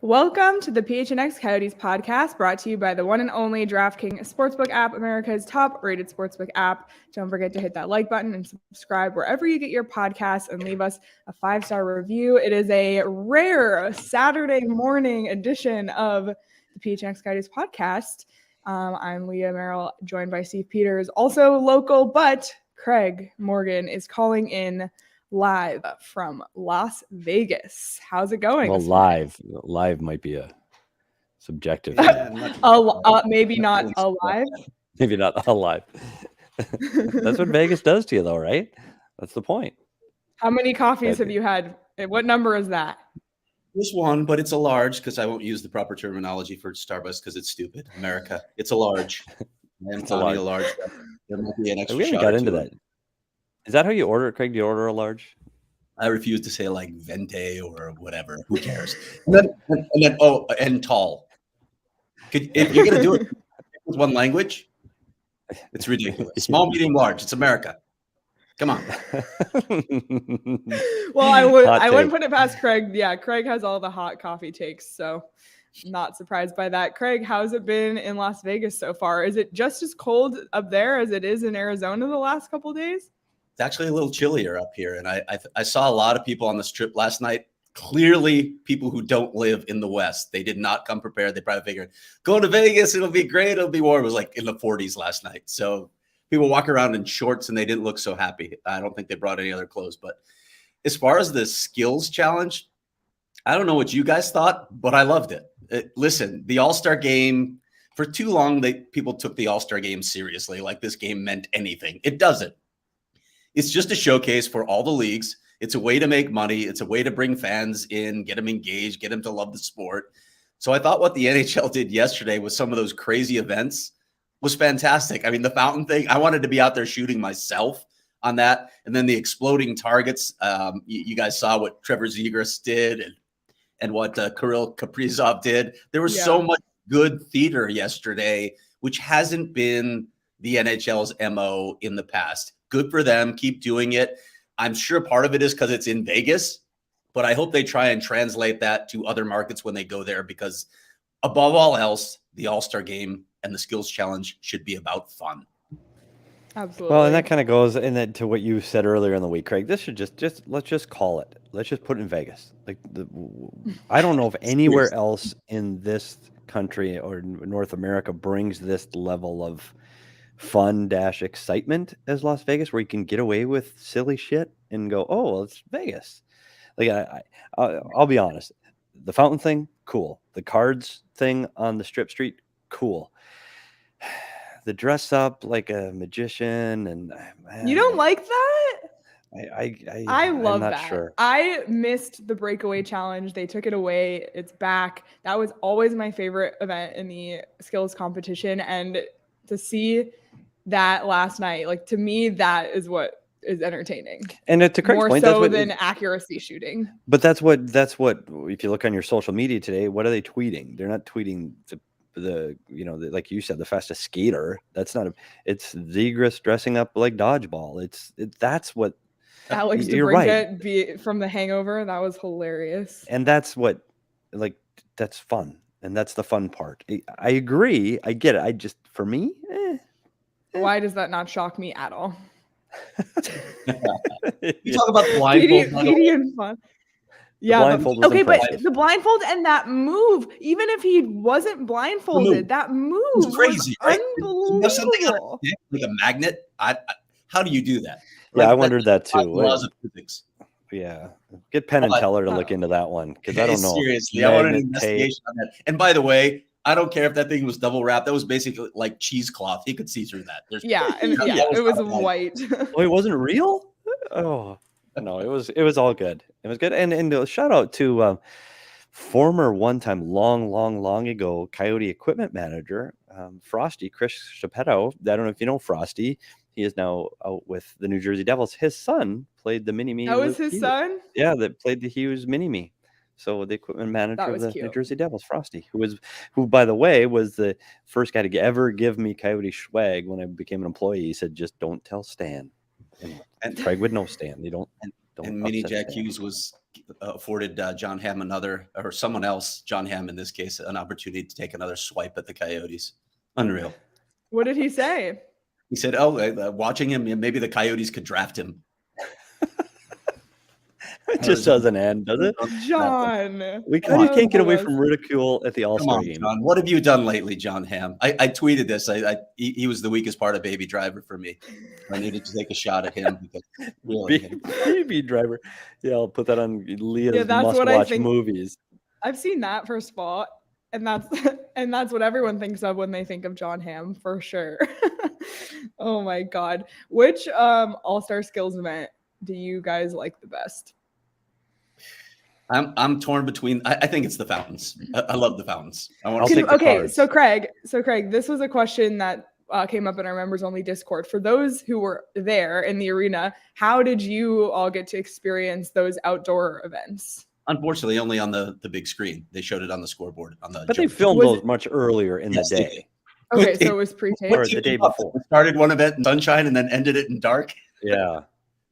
Welcome to the PHNX Coyotes podcast, brought to you by the one and only DraftKings Sportsbook app, America's top-rated sportsbook app. Don't forget to hit that like button and subscribe wherever you get your podcasts and leave us a 5-star review. It is a rare Saturday morning edition of the PHNX Coyotes podcast. I'm Leah Merrill, joined by Steve Peters, also local, but Craig Morgan is calling in live from Las Vegas. How's it going? Well, live might be a subjective. Maybe not alive. Maybe not alive. That's what Vegas does to you, though, right? That's the point. How many coffees have you had? What number is that? This one, but it's a large because I won't use the proper terminology for Starbucks because it's stupid. America, it's a large. It's a large. There might be an extra. We haven't got into that. Is that how you order it, Craig? Do you order a large? I refuse to say like vente or whatever. Who cares? And tall. If you're gonna do it with one language, it's ridiculous. Small, medium, large. It's America. Come on. Well, I wouldn't put it past Craig. Yeah, Craig has all the hot coffee takes, so not surprised by that. Craig, how's it been in Las Vegas so far? Is it just as cold up there as it is in Arizona the last couple of days? It's actually a little chillier up here. And I saw a lot of people on the strip last night. Clearly, people who don't live in the West. They did not come prepared. They probably figured, going to Vegas, it'll be great. It'll be warm. It was like in the 40s last night. So people walk around in shorts and they didn't look so happy. I don't think they brought any other clothes. But as far as the skills challenge, I don't know what you guys thought, but I loved it. Listen, the All-Star game, for too long, people took the All-Star game seriously, like this game meant anything. It doesn't. It's just a showcase for all the leagues. It's a way to make money. It's a way to bring fans in, get them engaged, get them to love the sport. So I thought what the NHL did yesterday with some of those crazy events was fantastic. I mean, the fountain thing, I wanted to be out there shooting myself on that. And then the exploding targets. You guys saw what Trevor Zegras did and what Kirill Kaprizov did. There was so much good theater yesterday, which hasn't been the NHL's MO in the past. Good for them. Keep doing it. I'm sure part of it is because it's in Vegas, but I hope they try and translate that to other markets when they go there, because above all else, the All-Star game and the skills challenge should be about fun. Absolutely. Well, and that kind of goes to what you said earlier in the week, Craig. This should let's just call it. Let's just put it in Vegas. I don't know if anywhere else in this country or North America brings this level of fun-excitement as Las Vegas, where you can get away with silly shit and go, oh, well, it's Vegas. Like I'll be honest, the fountain thing, cool. The cards thing on the strip street, cool. The dress up like a magician and you don't like that? I love not that. Sure. I missed the breakaway challenge. They took it away. It's back. That was always my favorite event in the skills competition, and to see that last night, like, to me, that is what is entertaining. And to Craig's more point, so than accuracy shooting. But that's what if you look on your social media today, what are they tweeting? They're not tweeting like you said, the fastest skater. That's not it's Zegras dressing up like dodgeball. That's what Alex DeBrincat from The Hangover. That was hilarious. And that's what, that's fun. And that's the fun part. I agree. I get it. For me, Why does that not shock me at all? You talk about the blindfold. Petey and fun. Yeah, blindfold was okay, but impressive. the blindfold and that move, even if he wasn't blindfolded, that move was crazy, right? You have something on unbelievable. a stick, like a magnet. How do you do that? Yeah, Like, I wondered that the too. laws of physics. Yeah, get Penn and Teller to look into that one because I don't know. Seriously, I want an Magnet investigation on that. And by the way, I don't care if that thing was double wrapped. That was basically like cheesecloth. He could see through that. It was white. Oh, it wasn't real? Oh no, it was all good. It was good. And shout out to former one-time long ago Coyote equipment manager, Frosty, Chris Shapetto. I don't know if you know Frosty. He is now out with the New Jersey Devils. His son played the mini-me. That was his son? Yeah, that played the Hughes mini-me. So the equipment manager of the New Jersey Devils, Frosty, who by the way was the first guy to ever give me Coyote swag when I became an employee. He said, "Just don't tell Stan." And Craig would know Stan. They don't. And Mini Jack Hughes was afforded John Hamm someone else, John Hamm in this case, an opportunity to take another swipe at the Coyotes. Unreal. What did he say? He said, watching him, maybe the Coyotes could draft him. It just doesn't end, does it? John. We can't get away from ridicule at the All-Star game. John, what have you done lately, John Hamm? I tweeted this. He was the weakest part of Baby Driver for me. I needed to take a shot at him. Because really, Baby Driver. Yeah, I'll put that on Leah's must-watch movies. I've seen that, first of all. And that's what everyone thinks of when they think of John Hamm, for sure. Oh my God. Which All-Star Skills event do you guys like the best? I'm torn between. I think it's the fountains. I love the fountains. So Craig, this was a question that came up in our members only Discord. For those who were there in the arena, how did you all get to experience those outdoor events? Unfortunately, only on the big screen. They showed it on the scoreboard But they filmed those much earlier in the day. Okay, so it was pre-taped or the day before. We started one event in sunshine and then ended it in dark. Yeah,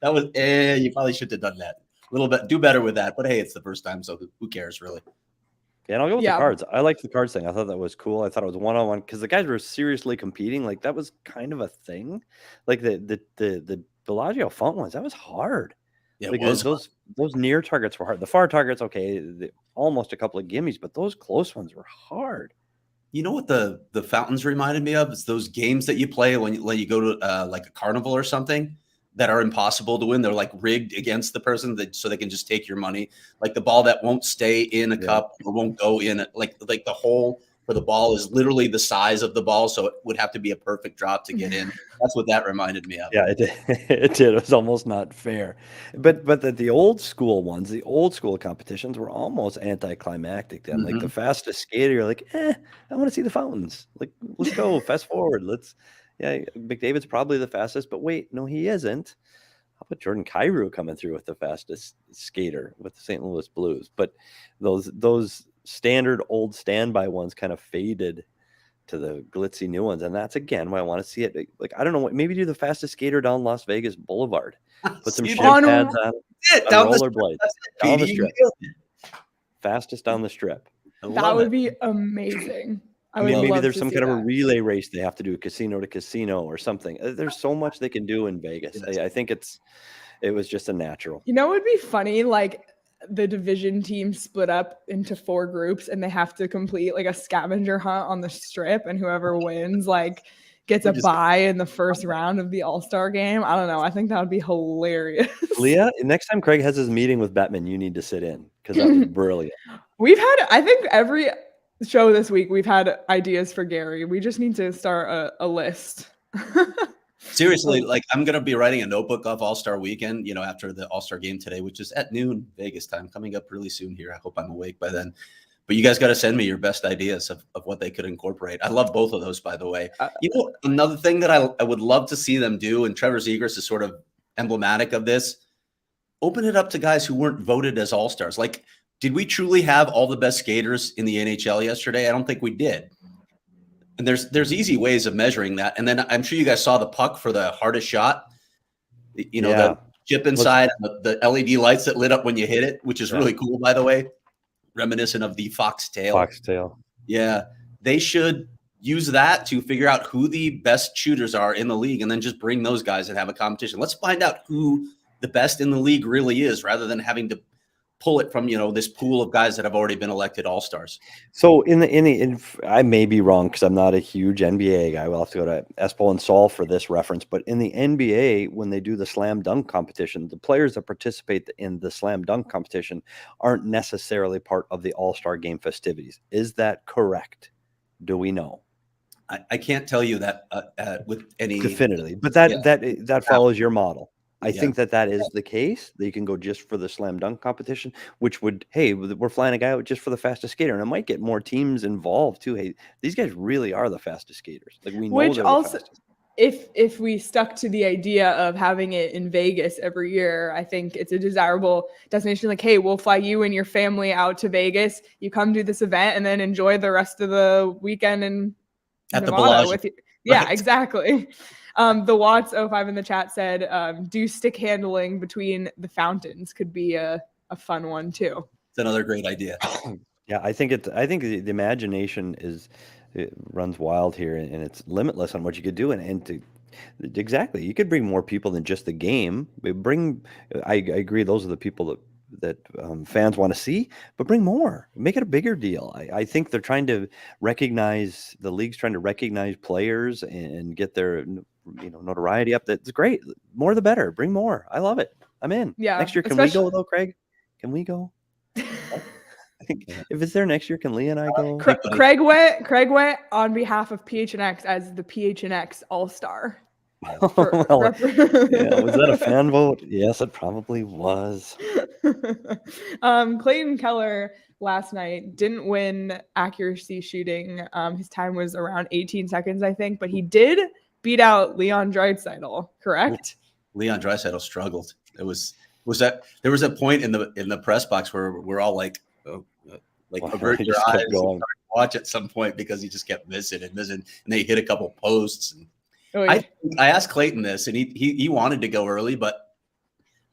that was. You probably should have done that. A little bit, do better with that. But hey, it's the first time, so who cares, really? Yeah, and I'll go with the cards. I liked the cards thing. I thought that was cool. I thought it was one-on-one because the guys were seriously competing. Like that was kind of a thing. Like the Bellagio fountain ones, that was hard. Yeah, like those near targets were hard. The far targets, okay, almost a couple of gimmies, but those close ones were hard. You know what the fountains reminded me of? It's those games that you play when you go to like a carnival or something that are impossible to win. They're like rigged against the person so they can just take your money. Like the ball that won't stay in a cup or won't go in it. Like the hole for the ball is literally the size of the ball. So it would have to be a perfect drop to get in. That's what that reminded me of. Yeah, it did. It did. It was almost not fair. But the old school ones, the old school competitions were almost anticlimactic then. Like the fastest skater, you're like, I want to see the fountains. Like, let's go, fast forward. McDavid's probably the fastest, but wait, no, he isn't. How about Jordan Kyrou coming through with the fastest skater with the St. Louis Blues? But those standard old standby ones kind of faded to the glitzy new ones, and that's again why I want to see it. Like I don't know, maybe do the fastest skater down Las Vegas Boulevard, put some shin pads on rollerblades down the strip, fastest down the strip. That would be amazing. I mean, maybe there's some kind of a relay race they have to do, casino to casino or something. There's so much they can do in Vegas. I think it was just a natural. You know, it would be funny, like the division team split up into 4 groups and they have to complete like a scavenger hunt on the strip, and whoever wins like gets a bye in the first round of the All-Star game. I don't know. I think that would be hilarious. Leah, next time Craig has his meeting with Bettman, you need to sit in because that was brilliant. I think every show this week we've had ideas for Gary. We just need to start a list. Seriously, like I'm going to be writing a notebook of All-Star weekend, after the All-Star game today, which is at noon Vegas time, coming up really soon here. I hope I'm awake by then. But you guys got to send me your best ideas of what they could incorporate. I love both of those, by the way. Another thing that I would love to see them do, and Trevor Zegras is sort of emblematic of this, open it up to guys who weren't voted as All-Stars. Like, did we truly have all the best skaters in the NHL yesterday? I don't think we did. And there's easy ways of measuring that. And then I'm sure you guys saw the puck for the hardest shot. The chip inside, the LED lights that lit up when you hit it, which is really cool, by the way. Reminiscent of the foxtail. Foxtail. Yeah. They should, use that to figure out who the best shooters are in the league, and then just bring those guys and have a competition. Let's find out who the best in the league really is, rather than having to pull it from, this pool of guys that have already been elected All-Stars. So I may be wrong because I'm not a huge NBA guy. We'll have to go to Espo and Saul for this reference. But in the NBA, when they do the slam dunk competition, the players that participate in the slam dunk competition aren't necessarily part of the All-Star game festivities. Is that correct? Do we know? I can't tell you that with any definitively, but that follows your model. I think that is the case. That you can go just for the slam dunk competition, which would, hey, we're flying a guy out just for the fastest skater, and it might get more teams involved too. Hey, these guys really are the fastest skaters. Like we know which they're also, the fastest. If we stuck to the idea of having it in Vegas every year, I think it's a desirable destination. Like, hey, we'll fly you and your family out to Vegas. You come do this event and then enjoy the rest of the weekend in at Nevada the Bellagio. with you. Yeah, right. Exactly. The Watts05 in the chat said, do stick handling between the fountains could be a fun one too. It's another great idea. Yeah, I think the imagination it runs wild here, and it's limitless on what you could do. Exactly, you could bring more people than just the game. I agree, those are the people that fans want to see, but bring more, make it a bigger deal. I think they're trying to recognize, the league's trying to recognize players and get their notoriety up. That's great. More the better. Bring more. I love it. I'm in. Yeah. Next year, can we go though, Craig? Can we go? I think if it's there next year, can Leah and I go? Craig went on behalf of PHNX as the PHNX All-Star. Was that a fan vote? Yes, it probably was. Clayton Keller last night didn't win accuracy shooting. His time was around 18 seconds, I think, but he did beat out Leon Draisaitl, correct? Leon Draisaitl struggled. There was a point in the press box where we're all like, avert your eyes and watch at some point, because he just kept missing, and they hit a couple posts. And I asked Clayton this, and he wanted to go early, but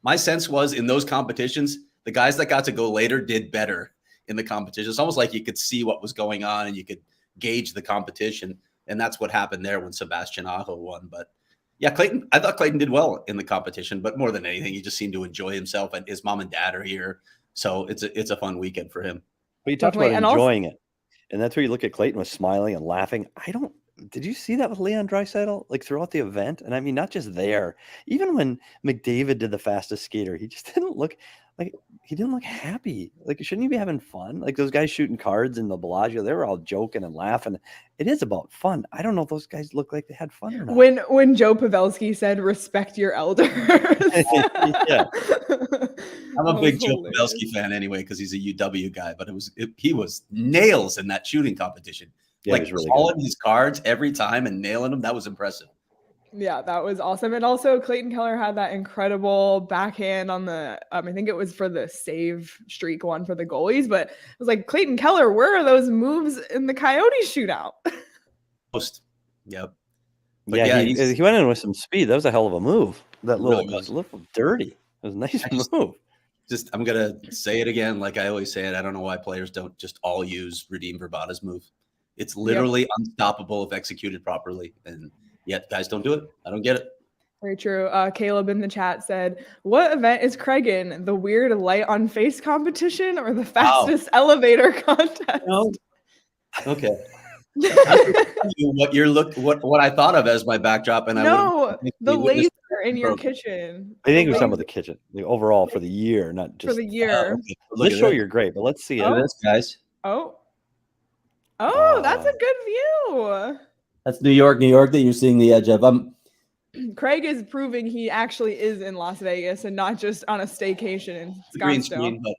my sense was in those competitions, the guys that got to go later did better in the competition. It's almost like you could see what was going on and you could gauge the competition. And that's what happened there when Sebastian Aho won. But yeah, I thought Clayton did well in the competition, but more than anything, he just seemed to enjoy himself, and his mom and dad are here. So it's a fun weekend for him. But you talked about enjoying it. And that's where you look at Clayton was smiling and laughing. Did you see that with Leon Draisaitl, like throughout the event? And I mean, not just there, even when McDavid did the fastest skater, he just didn't look happy. Like, shouldn't he be having fun? Like those guys shooting cards in the Bellagio, they were all joking and laughing. It is about fun. I don't know if those guys look like they had fun or not. When Joe Pavelski said, "Respect your elders." Yeah. I'm a big Joe Pavelski fan anyway, because he's a UW guy, but he was nails in that shooting competition. Yeah, like really calling these cards every time and nailing them. That was impressive. Yeah, that was awesome. And also Clayton Keller had that incredible backhand on the, I think it was for the save streak one for the goalies, but it was like, Clayton Keller, where are those moves in the Coyotes shootout? Yep. But yeah, he went in with some speed. That was a hell of a move. That little dirty. It was a nice move. I'm going to say it again. Like I always say it. I don't know why players don't just all use Radim Verbata's move. It's literally unstoppable if executed properly. And yet guys don't do it. I don't get it. Very true. Caleb in the chat said, what event is Craig in? The weird light on face competition or the fastest elevator contest? No. Okay. what I thought of as my backdrop, and the laser in your kitchen. I think it was some of the kitchen, the overall for the year, not just for the year. Okay. Let's show you're great, but let's see it. This, guys. That's a good view. That's New York that you're seeing the edge of. Craig is proving he actually is in Las Vegas and not just on a staycation in Scottsdale. Green screen, but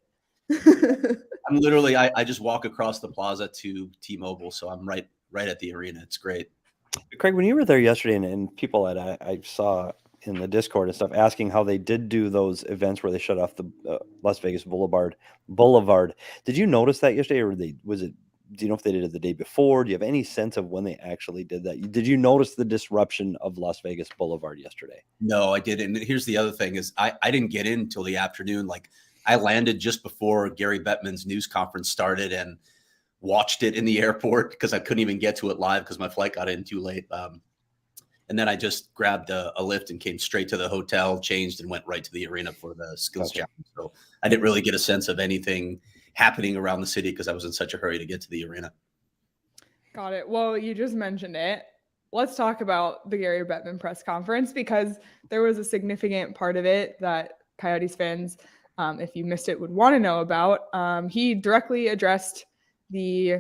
I'm literally I just walk across the plaza to T-Mobile, so I'm right at the arena. It's great. Craig, when you were there yesterday, and people that I saw in the Discord and stuff asking how they did do those events where they shut off the Las Vegas Boulevard. Did you notice that yesterday, or do you know if they did it the day before? Do you have any sense of when they actually did that? Did you notice the disruption of Las Vegas Boulevard yesterday? No, I didn't. And here's the other thing is I didn't get in until the afternoon. Like I landed just before Gary Bettman's news conference started. And watched it in the airport because I couldn't even get to it live because my flight got in too late. And then I just grabbed a lift and came straight to the hotel, changed, and went right to the arena for the skills challenge. So I didn't really get a sense of anything happening around the city because I was in such a hurry to get to the arena. Got it. Well, you just mentioned it. Let's talk about the Gary Bettman press conference, because there was a significant part of it that Coyotes fans, if you missed it, would want to know about. He directly addressed the,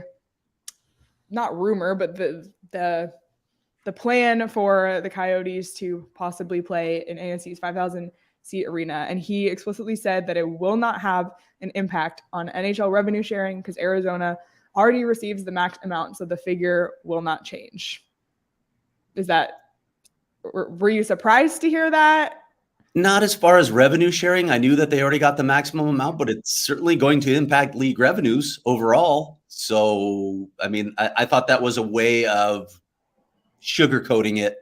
not rumor, but the plan for the Coyotes to possibly play in ASU's 5,000 seat arena. And he explicitly said that it will not have an impact on NHL revenue sharing because Arizona already receives the max amount, so the figure will not change. Were you surprised to hear that? Not as far as revenue sharing. I knew that they already got the maximum amount, but it's certainly going to impact league revenues overall. So, I mean, I thought that was a way of sugarcoating it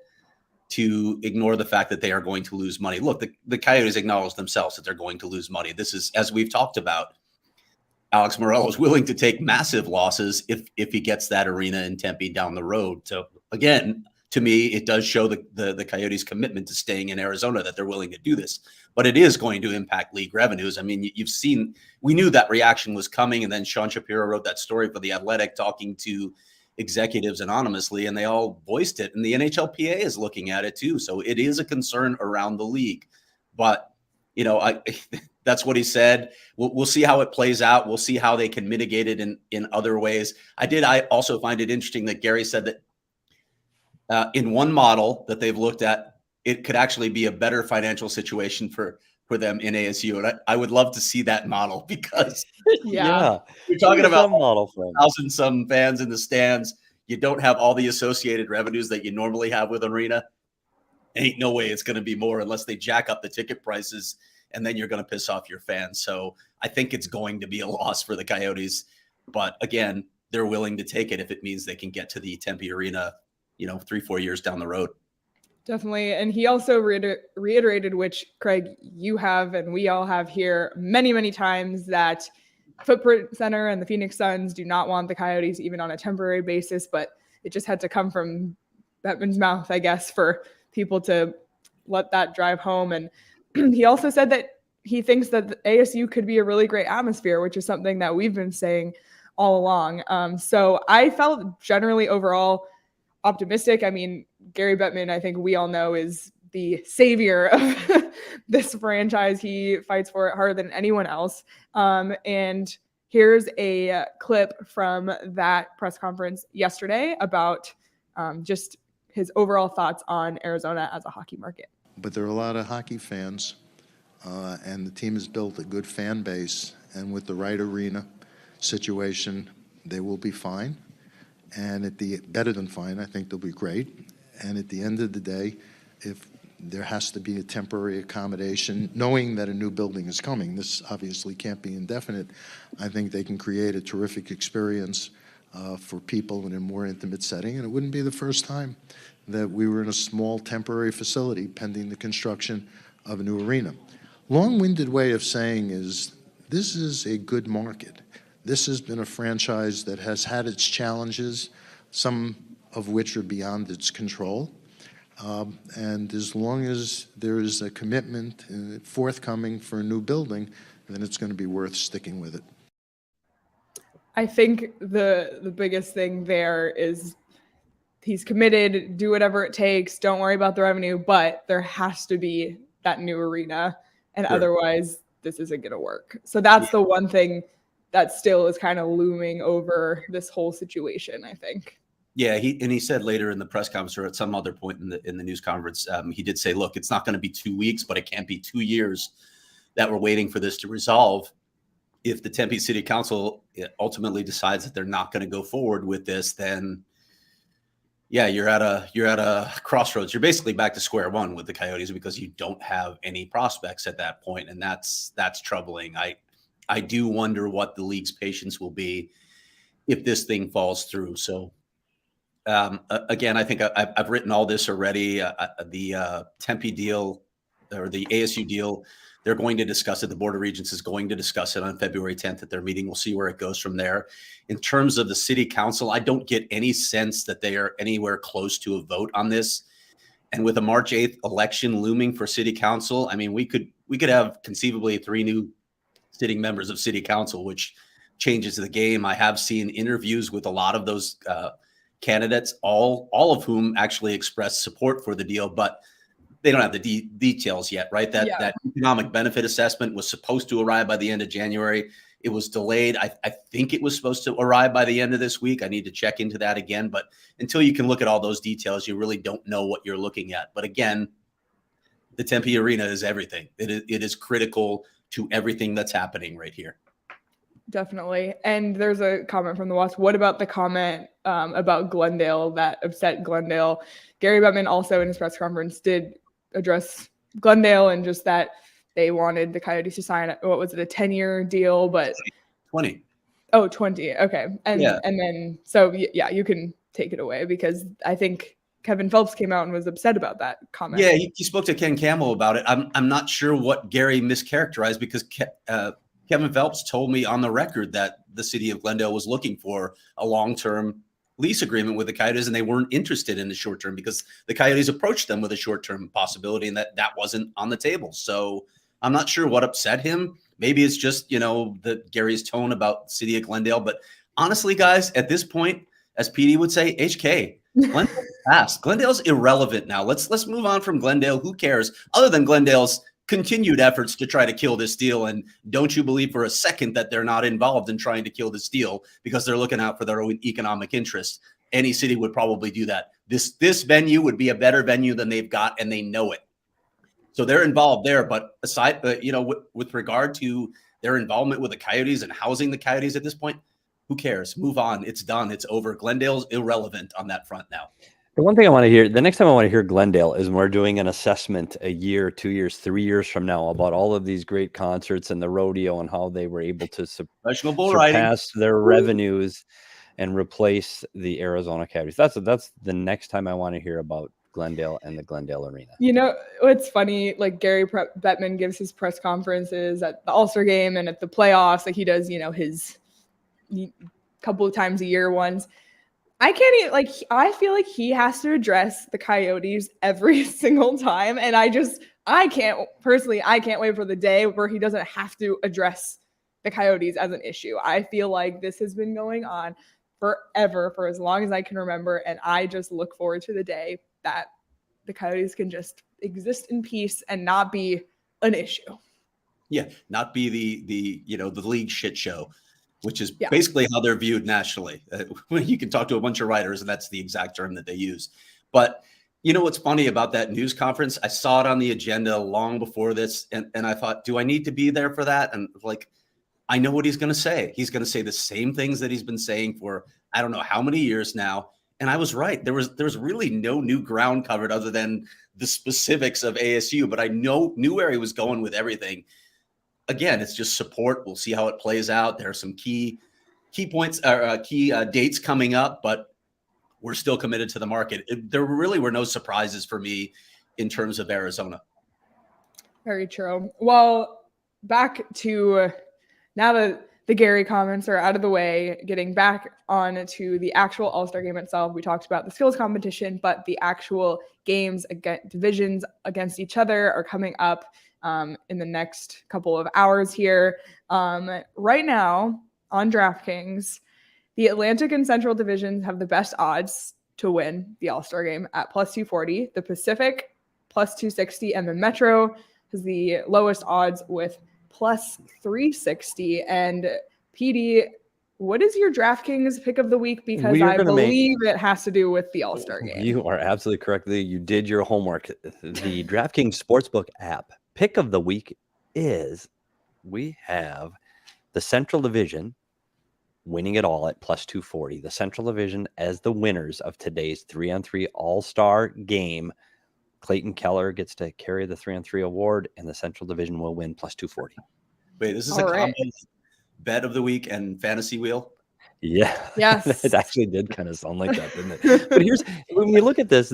to ignore the fact that they are going to lose money. Look, the Coyotes acknowledge themselves that they're going to lose money. This is, as we've talked about, Alex Morello is willing to take massive losses if he gets that arena in Tempe down the road. So again, to me, it does show the Coyotes' commitment to staying in Arizona, that they're willing to do this. But it is going to impact league revenues. I mean, you've seen, we knew that reaction was coming, and then Sean Shapiro wrote that story for The Athletic talking to executives anonymously, and they all voiced it. And the NHLPA is looking at it too. So it is a concern around the league. But, you know, that's what he said. We'll see how it plays out. We'll see how they can mitigate it in other ways. I also find it interesting that Gary said that in one model that they've looked at, it could actually be a better financial situation for them in ASU. And I would love to see that model, because Yeah. you're talking about model for 1,000 some fans in the stands. You don't have all the associated revenues that you normally have with an arena. Ain't no way it's going to be more unless they jack up the ticket prices, and then you're going to piss off your fans. So I think it's going to be a loss for the Coyotes. But again, they're willing to take it if it means they can get to the Tempe arena, 3-4 years down the road. Definitely. And he also reiterated, which, Craig, you have and we all have here many, many times, that Footprint Center and the Phoenix Suns do not want the Coyotes even on a temporary basis, but it just had to come from Bettman's mouth, I guess, for people to let that drive home. And he also said that he thinks that the ASU could be a really great atmosphere, which is something that we've been saying all along. So I felt generally overall optimistic. I mean, Gary Bettman, I think we all know, is the savior of this franchise. He fights for it harder than anyone else. And here's a clip from that press conference yesterday about just his overall thoughts on Arizona as a hockey market. But there are a lot of hockey fans, and the team has built a good fan base. And with the right arena situation, they will be fine. And better than fine, I think they'll be great. And at the end of the day, if there has to be a temporary accommodation, knowing that a new building is coming, this obviously can't be indefinite, I think they can create a terrific experience for people in a more intimate setting. And it wouldn't be the first time that we were in a small temporary facility pending the construction of a new arena. Long-winded way of saying is, this is a good market. This has been a franchise that has had its challenges, some of which are beyond its control. And as long as there is a commitment forthcoming for a new building, then it's going to be worth sticking with it. I think the biggest thing there is he's committed, do whatever it takes, don't worry about the revenue, but there has to be that new arena, and Sure. Otherwise this isn't going to work. So that's the one thing that still is kind of looming over this whole situation, I think. Yeah, he said later in the press conference, or at some other point in the news conference, he did say, look, it's not going to be 2 weeks, but it can't be 2 years that we're waiting for this to resolve. If the Tempe City Council ultimately decides that they're not going to go forward with this, then yeah, you're at a crossroads. You're basically back to square one with the Coyotes, because you don't have any prospects at that point, and that's troubling. I do wonder what the league's patience will be if this thing falls through. So again, I think I've written all this already. The Tempe deal, or the ASU deal, They're going to discuss it. The Board of Regents is going to discuss it on February 10th at their meeting. We'll see where it goes from there. In terms of the city council, I don't get any sense that they are anywhere close to a vote on this. And with a March 8th election looming for city council, I mean, we could have conceivably 3 new sitting members of city council, which changes the game. I have seen interviews with a lot of those candidates, all of whom actually expressed support for the deal, but they don't have the details yet, right? That economic benefit assessment was supposed to arrive by the end of January. It was delayed. I think it was supposed to arrive by the end of this week. I need to check into that again. But until you can look at all those details, you really don't know what you're looking at. But again, the Tempe Arena is everything. It is critical to everything that's happening right here. Definitely. And there's a comment from the Wasp. What about the comment about Glendale that upset Glendale? Gary Bettman also in his press conference did address Glendale and just that they wanted the Coyotes to sign, what was it, a 10-year deal, but 20. Oh, 20. Okay. And then, so yeah, you can take it away because I think Kevin Phelps came out and was upset about that comment. Yeah, he spoke to Ken Campbell about it. I'm not sure what Gary mischaracterized because Kevin Phelps told me on the record that the city of Glendale was looking for a long-term lease agreement with the Coyotes, and they weren't interested in the short-term because the Coyotes approached them with a short-term possibility, and that wasn't on the table. So I'm not sure what upset him. Maybe it's just, Gary's tone about the city of Glendale. But honestly, guys, at this point, as PD would say, HK, Glendale's past. Glendale's irrelevant now. Let's move on from Glendale. Who cares? Other than Glendale's continued efforts to try to kill this deal. And don't you believe for a second that they're not involved in trying to kill this deal because they're looking out for their own economic interests. Any city would probably do that. This venue would be a better venue than they've got, and they know it. So they're involved there. But aside, with regard to their involvement with the Coyotes and housing the Coyotes at this point, who cares? Move on. It's done. It's over. Glendale's irrelevant on that front now. The one thing I want to hear, the next time I want to hear Glendale is when we're doing an assessment a year, 2 years, 3 years from now about all of these great concerts and the rodeo and how they were able to surpass their revenues and replace the Arizona Coyotes. That's the next time I want to hear about Glendale and the Glendale Arena. It's funny, like Gary Bettman gives his press conferences at the All-Star game and at the playoffs, like he does, his couple of times a year ones. I can't even, I feel like he has to address the Coyotes every single time. And I can't wait for the day where he doesn't have to address the Coyotes as an issue. I feel like this has been going on forever, for as long as I can remember. And I just look forward to the day that the Coyotes can just exist in peace and not be an issue. Yeah, not be the league shit show, which is basically how they're viewed nationally. You can talk to a bunch of writers, and that's the exact term that they use. But what's funny about that news conference? I saw it on the agenda long before this, and I thought, do I need to be there for that? And I know what he's going to say. He's going to say the same things that he's been saying for I don't know how many years now. And I was right. There was really no new ground covered other than the specifics of ASU, but I knew where he was going with everything. Again, it's just support. We'll see how it plays out. There are some key points or key dates coming up, but we're still committed to the market. There really were no surprises for me in terms of Arizona. Very true. Well, back to now that the Gary comments are out of the way, getting back on to the actual All-Star game itself. We talked about the skills competition, but the actual games, divisions against each other are coming up in the next couple of hours here. Right now on DraftKings, the Atlantic and Central divisions have the best odds to win the All-Star game at plus 240, the Pacific plus 260, and the Metro has the lowest odds with plus 360. And PD, what is your DraftKings pick of the week? Because I believe it has to do with the All-Star game. You are absolutely correct. You did your homework. The DraftKings Sportsbook app pick of the week is we have the Central Division winning it all at plus 240. The Central Division as the winners of today's 3-on-3 All-Star game. Clayton Keller gets to carry the 3-on-3 award, and the Central Division will win plus 240. Wait, this is a combo bet of the week and fantasy wheel? Yeah. Yes. It actually did kind of sound like that, didn't it? But when you look at this,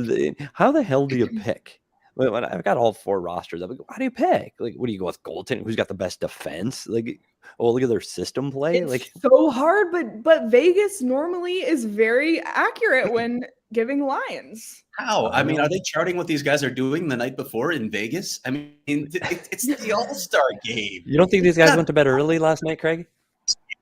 how the hell do you pick? when I've got all 4 rosters, I'm like, how do you pick? Like, what do you go with goaltending? Who's got the best defense? Like, oh, look at their system play. It's Like, so hard, but Vegas normally is very accurate when giving lines. How? I I mean, know. are they charting what these guys are doing the night before in Vegas? I mean, it's the All-Star game. you don't think these guys went to bed early last night, Craig?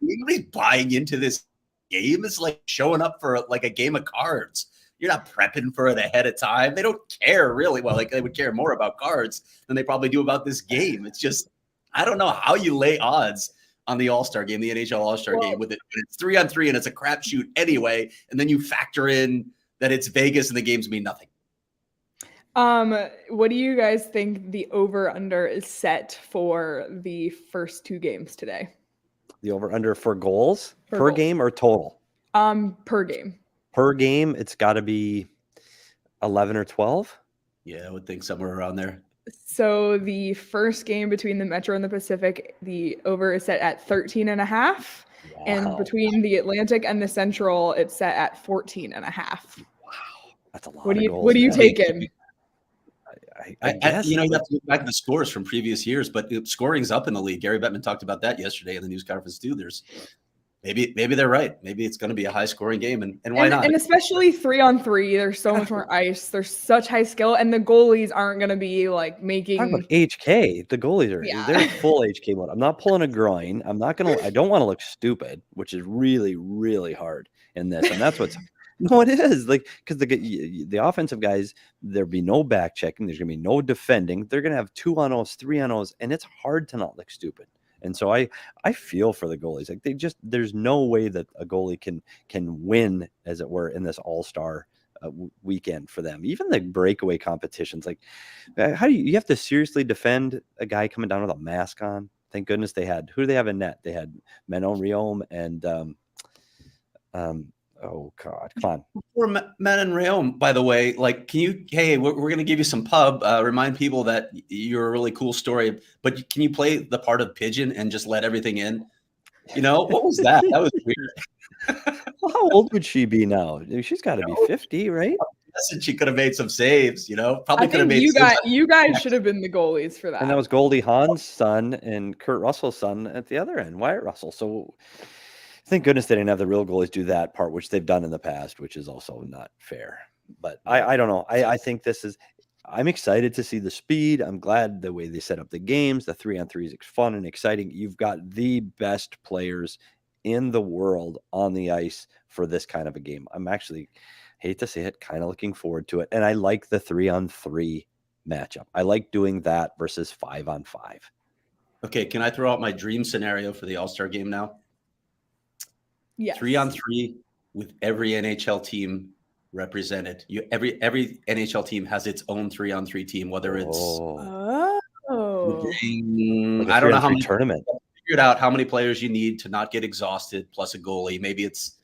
Nobody's buying into this game. It's like showing up for like a game of cards. You're not prepping for it ahead of time. They don't care really. Well, like they would care more about cards than they probably do about this game. It's just, I don't know how you lay odds on the All-Star game, the NHL All-Star game with it. It's 3-on-3 and it's a crapshoot anyway. And then you factor in that it's Vegas and the games mean nothing. What do you guys think the over-under is set for the first 2 games today? The over-under for goals per goals. game or total? Per game. Per game, it's got to be 11 or 12. Yeah, I would think somewhere around there. So the first game between the Metro and the Pacific, the over is set at 13.5. Wow. And between the Atlantic and the Central, it's set at 14.5. Wow, that's a lot. What do you of goals, What do you man. take in? I guess you have to look back at the scores from previous years, but scoring's up in the league. Gary Bettman talked about that yesterday in the news conference too. There's maybe they're right. Maybe it's going to be a high scoring game, and why not? And especially 3-on-3, there's so much more ice. There's such high skill, and the goalies aren't going to be like making. Talk about HK. The goalies are they're full HK mode. I'm not pulling a groin. I don't want to look stupid, which is really, really hard in this, and that's what's. No, it is like because the offensive guys, there'll be no back checking. There's gonna be no defending. They're gonna have 2-on-0s, 3-on-0s, and it's hard to not look stupid. And so I feel for the goalies. Like there's no way that a goalie can win, as it were, in this All-Star weekend for them. Even the breakaway competitions, like how do you have to seriously defend a guy coming down with a mask on? Thank goodness they had. Who do they have in net? They had Manon Riom and oh God, come on. For Men and Rayon, by the way, like, we're going to give you some pub. Remind people that you're a really cool story, but can you play the part of Pigeon and just let everything in? You know, what was that? That was weird. Well, how old would she be now? She's got to be 50, right? And she could have made some saves, you know, probably could have made you guys should have been the goalies for that. And that was Goldie Hawn's son and Kurt Russell's son at the other end, Wyatt Russell. So thank goodness they didn't have the real goalies do that part, which they've done in the past, which is also not fair. But I don't know. I think I'm excited to see the speed. I'm glad the way they set up the games. The 3-on-3 is fun and exciting. You've got the best players in the world on the ice for this kind of a game. I'm actually, hate to say it, kind of looking forward to it. And I like the 3-on-3 matchup. I like doing that versus 5-on-5. Okay, can I throw out my dream scenario for the All-Star game now? Yes. 3-on-3 with every NHL team represented. Every NHL team has its own 3-on-3 team, whether it's Oh. Like I don't know how many tournament. Figured out how many players you need to not get exhausted, plus a goalie. Maybe it's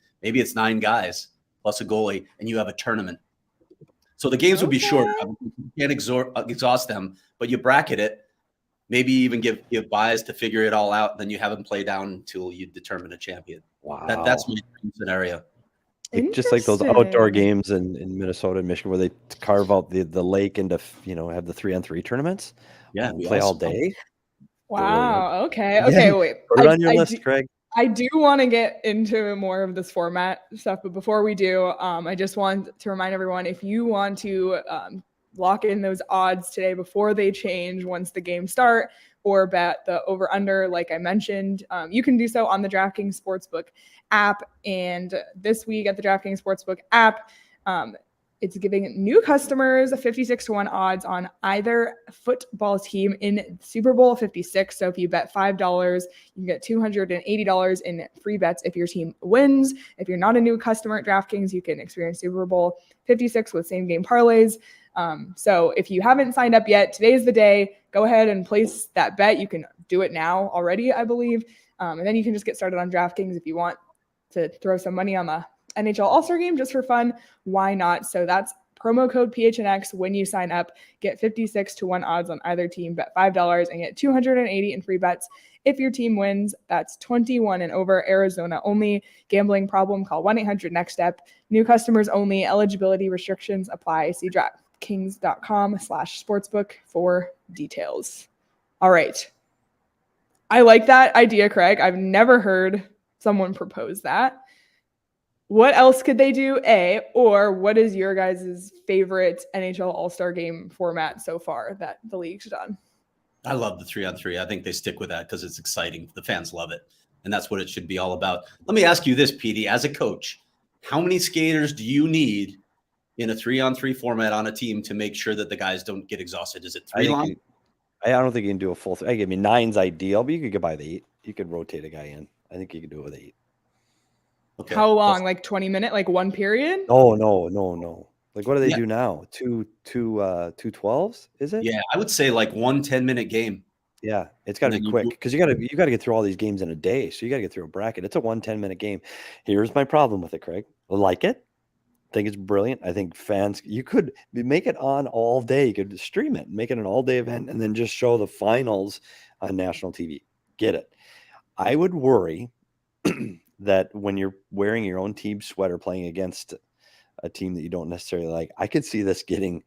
9 guys plus a goalie, and you have a tournament. So the games would be short. You can't exhaust them, but you bracket it. Maybe even give buys to figure it all out. Then you have them play down until you determine a champion. Wow. That's my dream scenario. Just like those outdoor games in Minnesota and Michigan where they carve out the lake into, have the 3-on-3 tournaments. Yeah. Play all day. Wow. Okay. Yeah. Wait. Put it on your list, Craig. I do want to get into more of this format stuff, but before we do, I just want to remind everyone, if you want to lock in those odds today before they change once the games start, or bet the over-under, like I mentioned, you can do so on the DraftKings Sportsbook app. And this week at the DraftKings Sportsbook app, it's giving new customers a 56-1 odds on either football team in Super Bowl 56. So if you bet $5, you can get $280 in free bets if your team wins. If you're not a new customer at DraftKings, you can experience Super Bowl 56 with same-game parlays. So if you haven't signed up yet, today's the day. Go ahead and place that bet. You can do it now already, I believe. And then you can just get started on DraftKings if you want to throw some money on the NHL All-Star game just for fun. Why not? So that's promo code PHNX when you sign up. Get 56-1 odds on either team. Bet $5 and get $280 in free bets if your team wins. That's 21 and over. Arizona only. Gambling problem? Call 1-800-NEXT-STEP. New customers only. Eligibility restrictions apply. See DraftKings.com/sportsbook for details. All right. I like that idea, Craig. I've never heard someone propose that. What else could they do? Or what is your guys' favorite NHL All-Star game format so far that the league's done? I love the 3-on-3. I think they stick with that because it's exciting. The fans love it. And that's what it should be all about. Let me ask you this, Petey, as a coach, how many skaters do you need in a 3-on-3 format on a team to make sure that the guys don't get exhausted? Is it three line? I don't think you can do a full. I mean, 9's ideal, but you could get by the 8. You could rotate a guy in. I think you could do it with 8. Okay. How long? Like 20 minutes? Like one period? Oh no. Like what do they do now? Two 12s? Is it? Yeah, I would say like 1 10-minute game. Yeah, it's got to be quick because you got to get through all these games in a day. So you got to get through a bracket. It's a 1 10-minute game. Here's my problem with it, Craig. I like it. I think it's brilliant. I think fans, you could make it on all day. You could stream it, make it an all-day event, and then just show the finals on national TV. Get it? I would worry that when you're wearing your own team sweater playing against a team that you don't necessarily like, I could see this getting.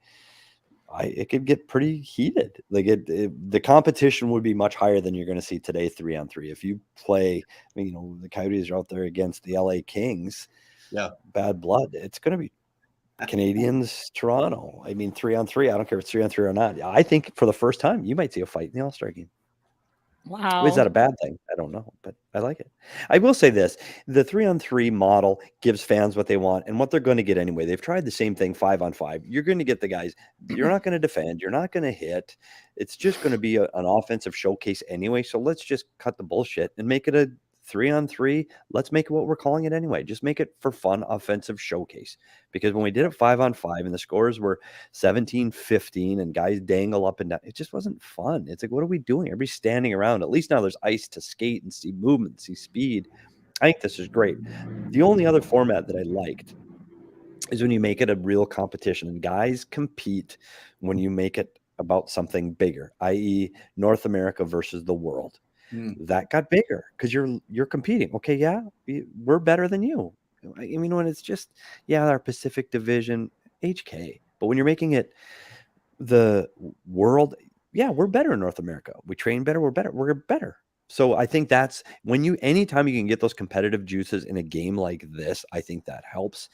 It could get pretty heated. Like the competition would be much higher than you're going to see today 3-on-3. If you play, the Coyotes are out there against the LA Kings. Yeah, bad blood. It's going to be Canadians, Toronto. 3-on-3. I don't care if it's 3-on-3 or not. I think for the first time, you might see a fight in the All-Star game. Wow. Is that a bad thing? I don't know, but I like it. I will say this. The 3-on-3 model gives fans what they want and what they're going to get anyway. They've tried the same thing 5-on-5. You're going to get the guys. You're not going to defend. You're not going to hit. It's just going to be an offensive showcase anyway. So let's just cut the bullshit and make it a 3-on-3. Let's make it what we're calling it anyway. Just make it for fun, offensive showcase. Because when we did it 5-on-5 and the scores were 17-15 and guys dangle up and down, it just wasn't fun. It's like, what are we doing? Everybody's standing around. At least now there's ice to skate and see movement, see speed. I think this is great. The only other format that I liked is when you make it a real competition and guys compete when you make it about something bigger, i.e. North America versus the world. That got bigger because you're competing. Okay, yeah, we're better than you. When it's just our Pacific Division HK, but when you're making it the world, we're better in North America. We train better. We're better. So I think that's anytime you can get those competitive juices in a game like this, I think that helps.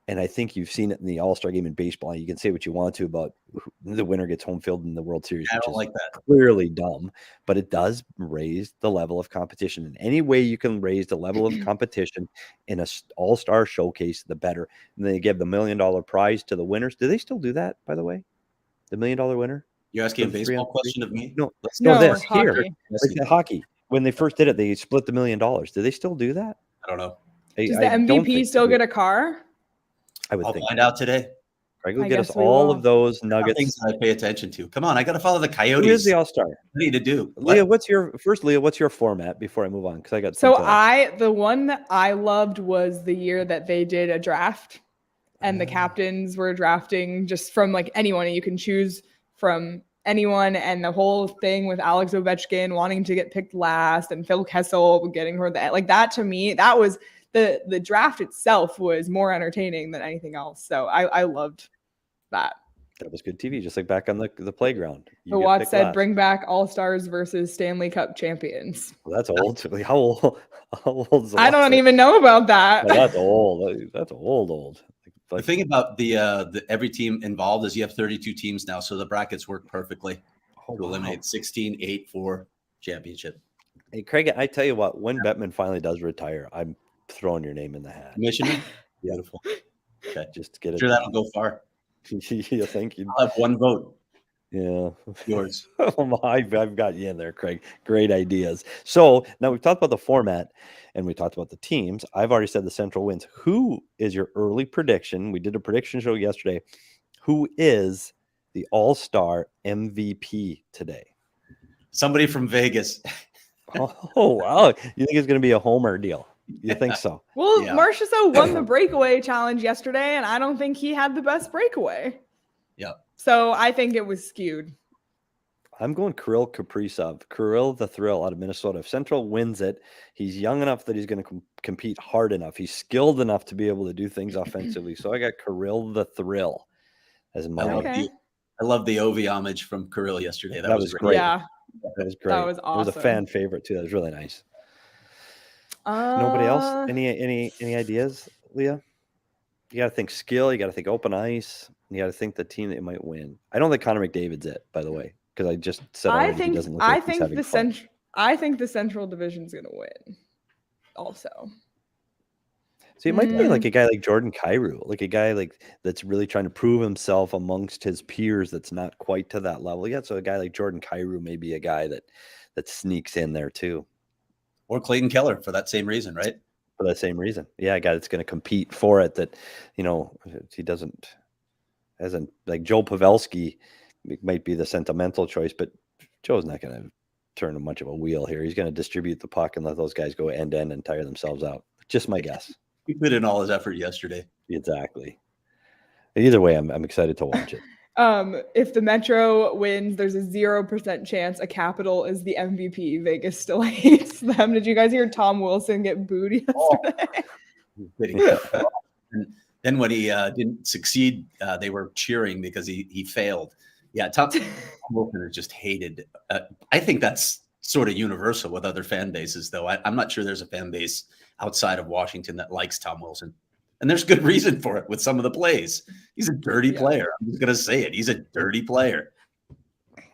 And I think you've seen it in the All-Star game in baseball. You can say what you want to about the winner gets home field in the World Series, I which don't is like that. Clearly dumb, but it does raise the level of competition. And any way you can raise the level of competition in an All-Star showcase, the better. And they give the $1 million prize to the winners. Do they still do that, by the way? The $1 million winner? You're asking a baseball question of me? No, this here. hockey. Like the hockey. When they first did it, they split the $1 million. Do they still do that? I don't know. Does the MVP still get a car? I'll find out today. Craig will get us all of those nuggets. Things I pay attention to. Come on, I got to follow the Coyotes. Who is the All-Star? What do you need to do? Leah, what's your format before I move on? Because I got the one that I loved was the year that they did a draft and the captains were drafting just from like anyone, and you can choose from anyone, and the whole thing with Alex Ovechkin wanting to get picked last and Phil Kessel getting her that to me, that was the draft itself was more entertaining than anything else. So I loved that. That was good TV, just like back on the playground. The Watt said, "Bring back All-Stars versus Stanley Cup champions." Well, that's old. How old? Is I don't even know about that. Well, that's old. That's old. The thing about the every team involved is you have 32 teams now, so the brackets work perfectly to eliminate 16, 8, 4 championship. Hey, Craig, I tell you what, when Bettman finally does retire, I'm throwing your name in the hat. Commissioner? Beautiful. Okay. Just get it. Sure, that'll go far. Yeah, thank you. I'll have one vote. Yeah. Yours. I've got you in there, Craig. Great ideas. So now we've talked about the format and we talked about the teams. I've already said the Central wins. Who is your early prediction? We did a prediction show yesterday. Who is the All-Star MVP today? Somebody from Vegas. Oh, wow. You think it's going to be a homer deal? You think so? Well, yeah. Marchessault won the breakaway challenge yesterday, and I don't think he had the best breakaway. Yeah. So I think it was skewed. I'm going Kirill Kaprizov. Kirill the Thrill out of Minnesota. If Central wins it, he's young enough that he's going to compete hard enough. He's skilled enough to be able to do things offensively. So I got Kirill the Thrill. as a I mummy. love Okay. I love the Ovi homage from Kirill yesterday. That was great. Yeah, That was great. that was It was a awesome. fan favorite too. That was really nice. Nobody else? Uh, Any ideas, Leah? You got to think skill. You got to think open ice. You got to think the team that might win. I don't think Connor McDavid's it, by the way, because I just said I already he think doesn't look like he's having fun. I think the Central Division's gonna win. Also, So it might be like a guy like Jordan Kyrou, like a guy like that's really trying to prove himself amongst his peers. That's not quite to that level yet. So a guy like Jordan Kyrou may be a guy that sneaks in there too. Or Clayton Keller for that same reason, right? For that same reason. Yeah, a guy that's going to compete for it that, he hasn't like Joe Pavelski might be the sentimental choice, but Joe's not going to turn much of a wheel here. He's going to distribute the puck and let those guys go end to end and tire themselves out. Just my guess. He put in all his effort yesterday. Exactly. Either way, I'm excited to watch it. If the Metro wins, there's a 0% chance a Capital is the MVP. Vegas still hates them. Did you guys hear Tom Wilson get booed yesterday? And then when he didn't succeed, they were cheering because he failed. Yeah, Tom Wilson is just hated. I think that's sort of universal with other fan bases, though. I'm not sure there's a fan base outside of Washington that likes Tom Wilson. And there's good reason for it with some of the plays. He's a dirty player. I'm just going to say it. He's a dirty player.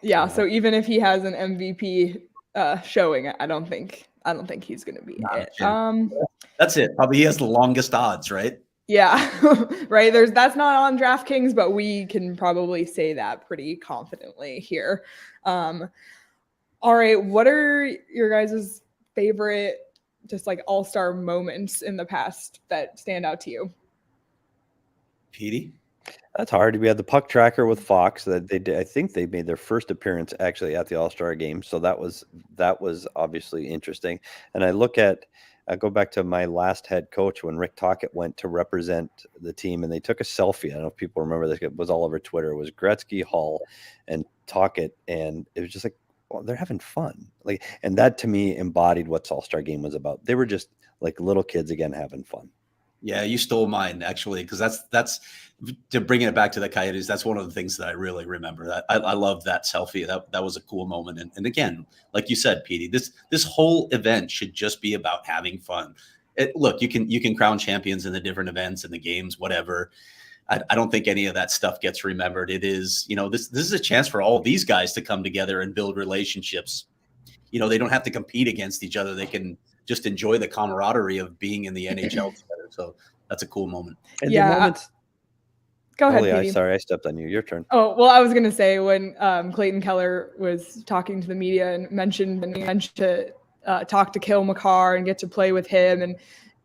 Yeah, so even if he has an MVP showing, I don't think he's going to be it. That's it. Probably he has the longest odds, right? Yeah, right. That's not on DraftKings, but we can probably say that pretty confidently here. All right, what are your guys' favorite just like all-star moments in the past that stand out to you? Petey? That's hard. We had the puck tracker with Fox that they did. I think they made their first appearance actually at the All-Star game. So that was obviously interesting. And I go back to my last head coach when Rick Tocchet went to represent the team and they took a selfie. I don't know if people remember this. It was all over Twitter. It was Gretzky, Hull, and Tocchet. And it was just like, well, they're having fun. And that to me embodied what All-Star game was about. They were just like little kids again, having fun. Yeah, you stole mine actually, because that's to bringing it back to the Coyotes. That's one of the things that I really remember. I love that selfie. That was a cool moment. And again, like you said, Petey, this whole event should just be about having fun. Look, you can crown champions in the different events and the games, whatever. I don't think any of that stuff gets remembered. It is, this is a chance for all of these guys to come together and build relationships. They don't have to compete against each other. They can just enjoy the camaraderie of being in the NHL together. So that's a cool moment. And the moments. Go ahead, Petey. Sorry, I stepped on you. Your turn. Oh, well, I was going to say when Clayton Keller was talking to the media and mentioned to talk to Cale Makar and get to play with him.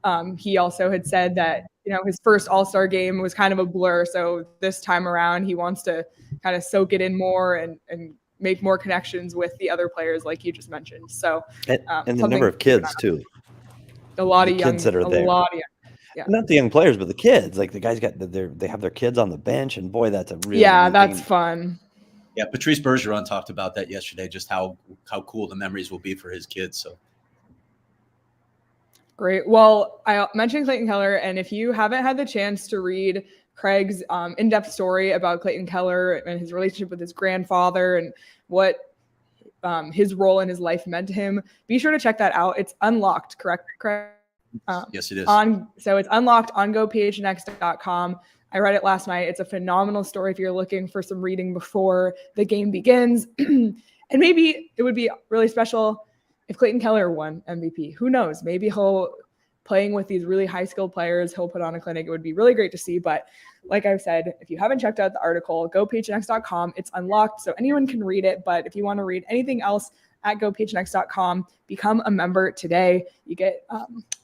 And he also had said that, his first All-Star game was kind of a blur. So this time around, he wants to kind of soak it in more and make more connections with the other players like you just mentioned. So and the number of kids too. A lot of young kids that are there. Yeah. Not the young players, but the kids. Like the guys they have their kids on the bench, and boy, that's a really that's fun. Yeah, Patrice Bergeron talked about that yesterday, just how cool the memories will be for his kids. So great. Well, I mentioned Clayton Keller, and if you haven't had the chance to read Craig's in-depth story about Clayton Keller and his relationship with his grandfather and what his role in his life meant to him, be sure to check that out. It's unlocked, correct, Craig? Yes, it is. So it's unlocked on gophnx.com. I read it last night. It's a phenomenal story if you're looking for some reading before the game begins. And maybe it would be really special if Clayton Keller won MVP. Who knows? Maybe he'll playing with these really high-skilled players. He'll put on a clinic. It would be really great to see. But like I've said, if you haven't checked out the article, go phnx.com. It's unlocked, so anyone can read it. But if you want to read anything else at gophnx.com, become a member today. You get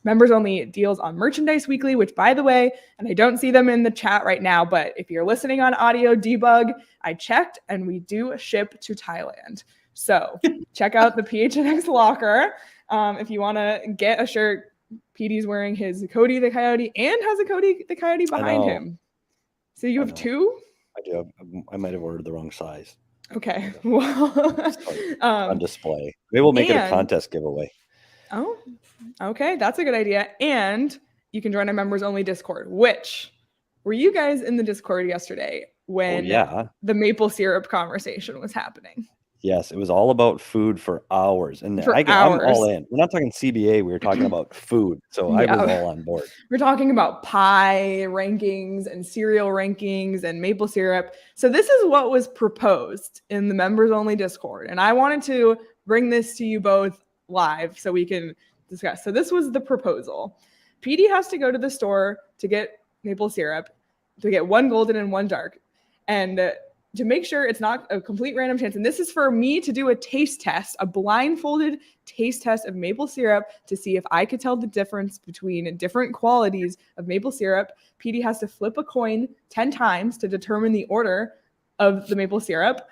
members-only deals on Merchandise Weekly, which, by the way, and I don't see them in the chat right now, but if you're listening on Audio Debug, I checked, and we do ship to Thailand. So check out the PHNX locker if you want to get a shirt. Petey's wearing his Cody the Coyote and has a Cody the Coyote behind him. So you have two? I do. I might have ordered the wrong size. Okay. Well, on display. Maybe we'll make it a contest giveaway. Oh, okay. That's a good idea. And you can join our members only Discord, which were you guys in the Discord yesterday? when yeah. the maple syrup conversation was happening. Yes, it was all about food for hours, and For I'm all hours. in. We're not talking CBA, we were talking about food, so I was Yeah. all on board. We're talking about pie rankings and cereal rankings and maple syrup. So this is what was proposed in the members only Discord. And I wanted to bring this to you both live so we can discuss. So this was the proposal. PD has to go to the store to get maple syrup, to get one golden and one dark. And to make sure it's not a complete random chance. And this is for me to do a taste test, a blindfolded taste test of maple syrup to see if I could tell the difference between different qualities of maple syrup. PD has to flip a coin 10 times to determine the order of the maple syrup.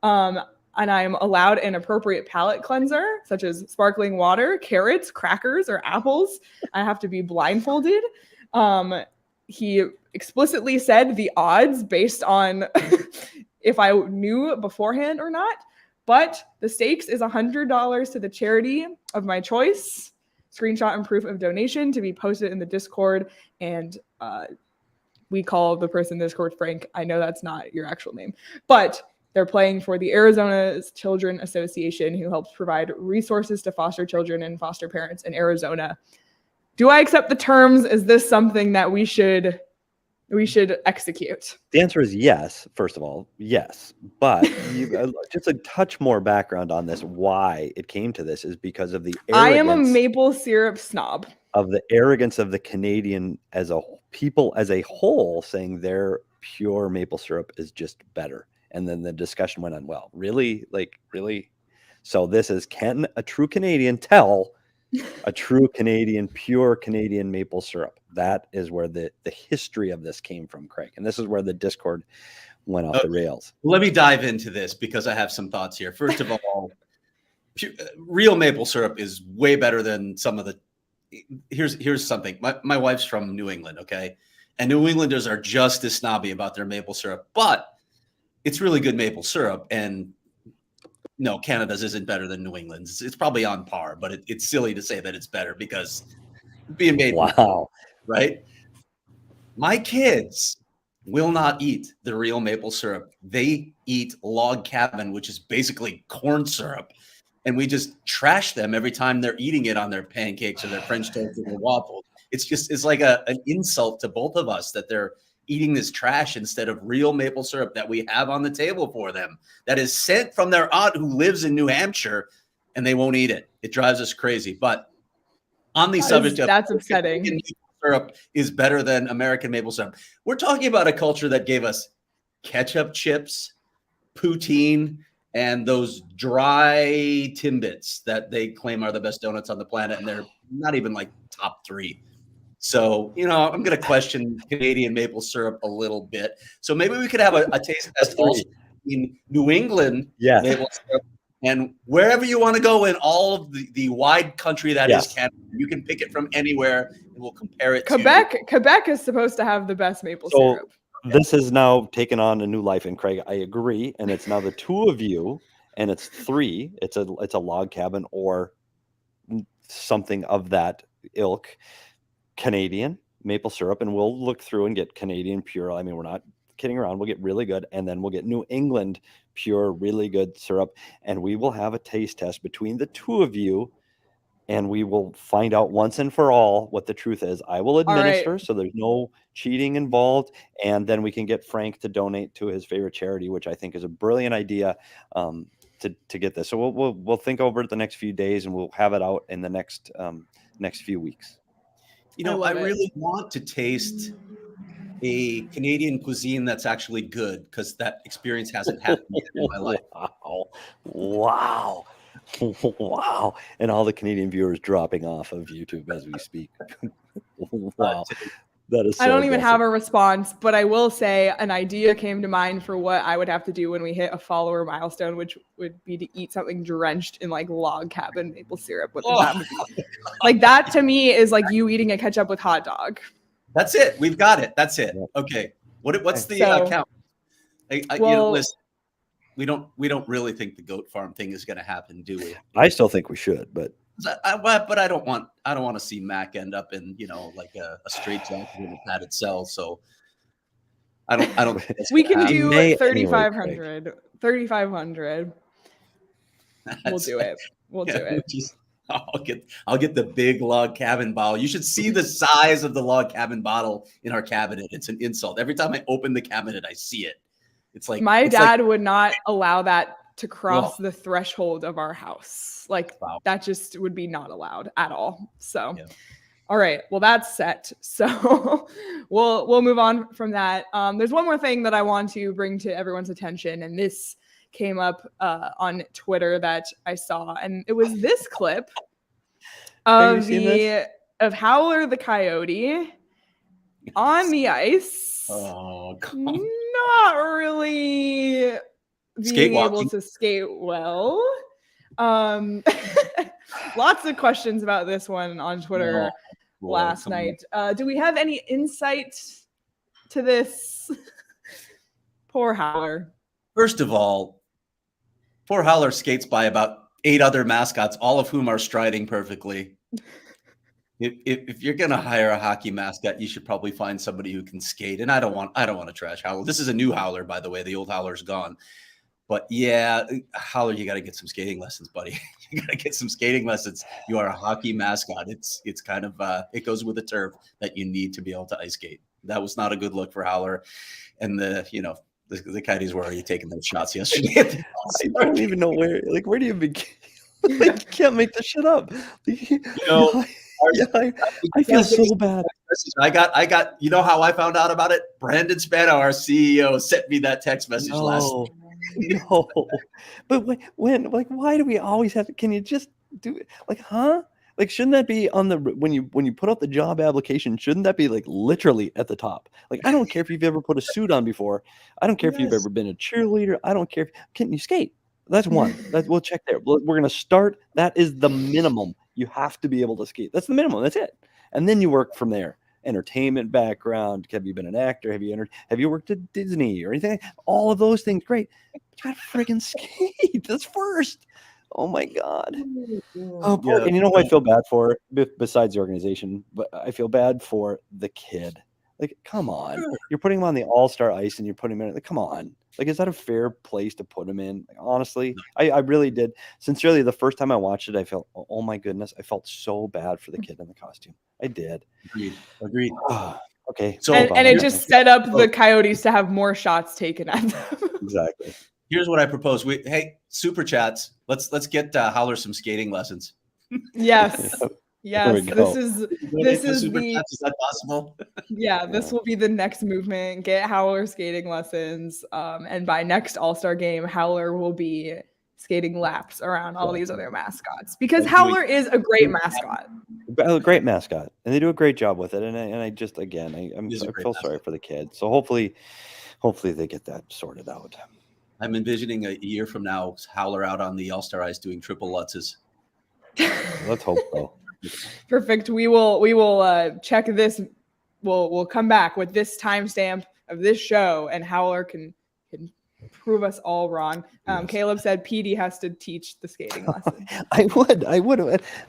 And I'm allowed an appropriate palate cleanser, such as sparkling water, carrots, crackers, or apples. I have to be blindfolded. He explicitly said the odds based on if I knew beforehand or not. But the stakes is $100 to the charity of my choice. Screenshot and proof of donation to be posted in the Discord. And we call the person in the Discord Frank. I know that's not your actual name. But they're playing for the Arizona Children Association, who helps provide resources to foster children and foster parents in Arizona. Do I accept the terms? Is this something that we should execute? The answer is yes, first of all, yes. But just a touch more background on this, why it came to this is because of the arrogance. I am a maple syrup snob. Of the arrogance of the Canadian as a people as a whole, saying their pure maple syrup is just better. And then the discussion went on, well, really? Like, really? So this is, can a true Canadian tell a true Canadian, pure Canadian maple syrup? That is where the history of this came from, Craig. And this is where the Discord went off the rails. Let me dive into this because I have some thoughts here. First of all, real maple syrup is way better than some of the. Here's something. My wife's from New England, okay? And New Englanders are just as snobby about their maple syrup, but it's really good maple syrup. And no, Canada's isn't better than New England's. It's probably on par, but it's silly to say that it's better because being made. Wow. Right? My kids will not eat the real maple syrup. They eat log cabin, which is basically corn syrup. And we just trash them every time they're eating it on their pancakes or their French toast or their waffles. It's like an insult to both of us that they're eating this trash instead of real maple syrup that we have on the table for them that is sent from their aunt who lives in New Hampshire, and they won't eat it. It drives us crazy. But on the subject of that's upsetting. Syrup is better than American maple syrup. We're talking about a culture that gave us ketchup chips, poutine, and those dry Timbits that they claim are the best donuts on the planet, and they're not even like top 3. So, I'm going to question Canadian maple syrup a little bit. So maybe we could have a taste test also in New England maple syrup. And wherever you want to go in all of the wide country that is Canada, you can pick it from anywhere, and we'll compare it to Quebec is supposed to have the best maple syrup. This has now taken on a new life, and Craig, I agree. And it's now the two of you, and it's 3. It's a log cabin or something of that ilk, Canadian maple syrup, and we'll look through and get Canadian pure. I mean, we're not kidding around. We'll get really good, and then we'll get New England pure, really good syrup, and we will have a taste test between the two of you, and we will find out once and for all what the truth is. I will administer, so there's no cheating involved, and then we can get Frank to donate to his favorite charity, which I think is a brilliant idea to get this. So we'll think over it the next few days, and we'll have it out in the next few weeks. I really want to taste a Canadian cuisine that's actually good, because that experience hasn't happened yet in my life. Wow. And all the Canadian viewers dropping off of YouTube as we speak. Wow. That is so I don't even aggressive. have a response, but I will say an idea came to mind for what I would have to do when we hit a follower milestone, which would be to eat something drenched in like log cabin maple syrup. Like that to me is like you eating a ketchup with hot dog. That's it. We've got it. That's it. Okay. What's the count? Listen, we don't really think the goat farm thing is going to happen, do we? I still think we should, but I don't want to see Mac end up in like a straight jacket in a padded cell. So I don't think that's We gonna can happen. do may anyway, 3,500. 3,500. We'll That's- do it. We'll do it. I'll get the big log cabin bottle. You should see the size of the log cabin bottle in our cabinet. It's an insult. Every time I open the cabinet, I see it. It's like My it's dad like, would not allow that to cross Whoa. the threshold of our house. Like Wow. that just would be not allowed at all. So, Yeah. all right. Well, that's set. So we'll move on from that. There's one more thing that I want to bring to everyone's attention, and this came up on Twitter that I saw, and it was this clip Have you of seen of Howler the Coyote on the ice. Oh, Not really Skate being able walking. to skate well. Lots of questions about this one on Twitter last night. Do we have any insight to this? Poor Howler. First of all, poor Howler skates by about 8 other mascots, all of whom are striding perfectly. If you're gonna hire a hockey mascot, you should probably find somebody who can skate. And I don't want to trash Howler. This is a new Howler, by the way. The old Howler's gone. But yeah, Howler, you got to get some skating lessons, buddy. You got to get some skating lessons. You are a hockey mascot. It's kind of it goes with the turf that you need to be able to ice skate. That was not a good look for Howler. And the Coyotes were already taking those shots yesterday. I don't even know where do you begin? You can't make this shit up. I feel so bad. I got. You know how I found out about it? Brandon Spano, our CEO, sent me that text message last night. No, but when why do we always have to? Can you just do it? Like, shouldn't that be on the when you put out the job application? Shouldn't that be like literally at the top? Like, I don't care if you've ever put a suit on before. I don't care if you've ever been a cheerleader. I don't care. Can you skate? That's one. We'll check there. We're gonna start. That is the minimum. You have to be able to skate. That's the minimum. That's it. And then you work from there. Entertainment background. Have you been an actor? Have you worked at Disney or anything? All of those things, great. But you gotta friggin' skate. That's first. Oh my God. Oh, poor, and you know who I feel bad for besides the organization, but I feel bad for the kid. Like, come on. You're putting him on the All-Star ice and you're putting him in. Like, come on. Like, is that a fair place to put him in? Like, honestly, I really did. Sincerely, the first time I watched it, I felt, oh my goodness, I felt so bad for the kid in the costume. I did. Agreed. Okay. So and it just set up the Coyotes to have more shots taken at them. Exactly. Here's what I propose. Hey, super chats. Let's get Howler some skating lessons. Yes. Yes. This is super chats. Is that possible? Yeah, this will be the next movement. Get Howler skating lessons. And by next All-Star game, Howler will be skating laps around all these other mascots because Howler is a great mascot. A great mascot, and they do a great job with it. And I just I feel sorry for the kids. So hopefully they get that sorted out. I'm envisioning a year from now, Howler out on the All-Star ice doing triple Lutzes. Let's hope so. Perfect. We will check this. We'll come back with this timestamp of this show, and Howler can prove us all wrong. Yes. Caleb said Petey has to teach the skating lesson. I would.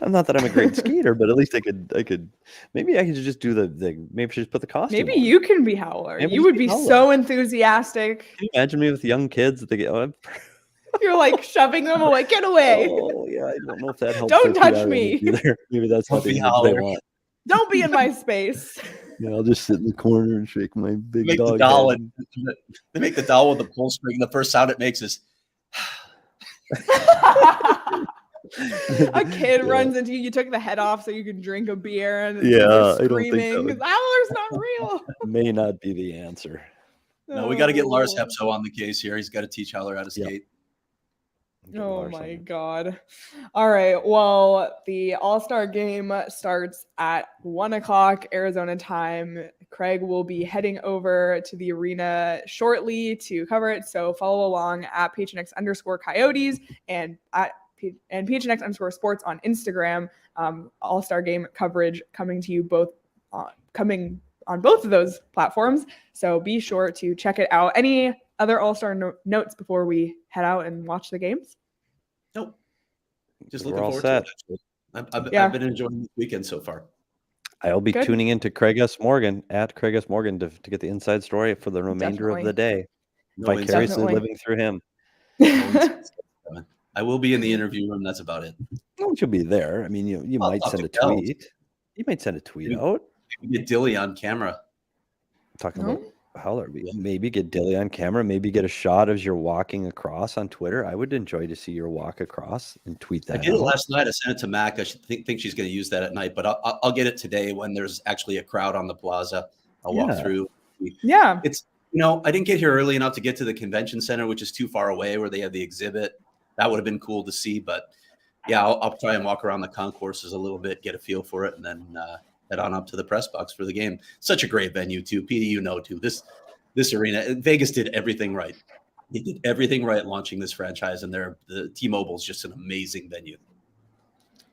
I'm not that I'm a great skater, but at least I could. Maybe I could just do maybe I should just put the costume. Maybe on. You can be Howler. You would be so enthusiastic. Can you imagine me with young kids that they get? You're like shoving them away. Get away. Oh yeah, I don't know if that helps. Don't touch me. Maybe that's what they want. Don't be in my space. Yeah, I'll just sit in the corner and shake my big dog. They make the doll with the pull string. The first sound it makes is. A kid runs into you. You took the head off so you can drink a beer, and screaming. Howler's not real. May not be the answer. No, we got to get Lars Hepso on the case here. He's got to teach Howler how to skate. Oh my God. All right. Well, the All-Star game starts at 1:00 Arizona time. Craig will be heading over to the arena shortly to cover it. So follow along at PHNX_Coyotes and PHNX_sports on Instagram. All-Star game coverage coming to you coming on both of those platforms. So be sure to check it out. Any other All-Star notes before we head out and watch the games? Nope. Just looking forward to it. I've been enjoying this weekend so far. I'll be Good. tuning into Craig S. Morgan at Craig S. Morgan to get the inside story for the remainder of the day. No Vicariously Definitely. living through him. I will be in the interview room. That's about it. Don't you be there? I mean, you I'll might talk send to a Kel. tweet. You might send a tweet Maybe- out Maybe get Dilly on camera. talking No? about Heller. Yeah. Maybe get Dilly on camera. Maybe get a shot as you're walking across on Twitter. I would enjoy to see your walk across and tweet I that did it out. last night. I sent it to Mac. I should think she's going to use that at night, but I'll get it today when there's actually a crowd on the plaza. I'll walk Yeah. through. Yeah. It's, I didn't get here early enough to get to the convention center, which is too far away where they have the exhibit. That would have been cool to see, but yeah, I'll try and walk around the concourses a little bit, get a feel for it, and then head on up to the press box for the game. Such a great venue too. Petey, too. This arena, Vegas did everything right. They did everything right launching this franchise, and the T-Mobile is just an amazing venue.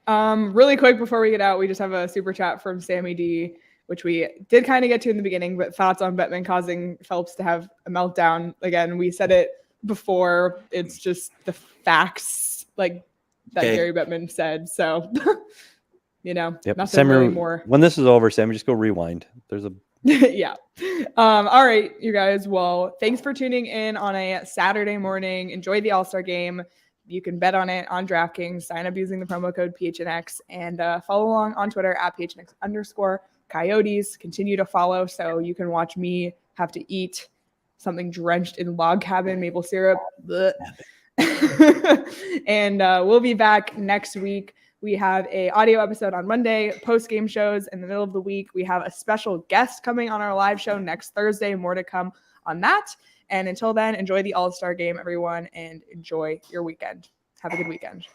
Really quick before we get out, we just have a super chat from Sammy D, which we did kind of get to in the beginning, but thoughts on Bettman causing Phelps to have a meltdown. Again, we said it before. It's just the facts that Gary Bettman said. So, nothing Sammy, really more. When this is over, Sammy, just go rewind. There's a yeah. All right, you guys. Well, thanks for tuning in on a Saturday morning. Enjoy the All-Star game. You can bet on it on DraftKings. Sign up using the promo code PHNX and follow along on Twitter at PHNX_Coyotes. Continue to follow so you can watch me have to eat something drenched in log cabin maple syrup. And we'll be back next week. We have a audio episode on Monday, post-game shows in the middle of the week. We have a special guest coming on our live show next Thursday. More to come on that. And until then, enjoy the All-Star game, everyone, and enjoy your weekend. Have a good weekend.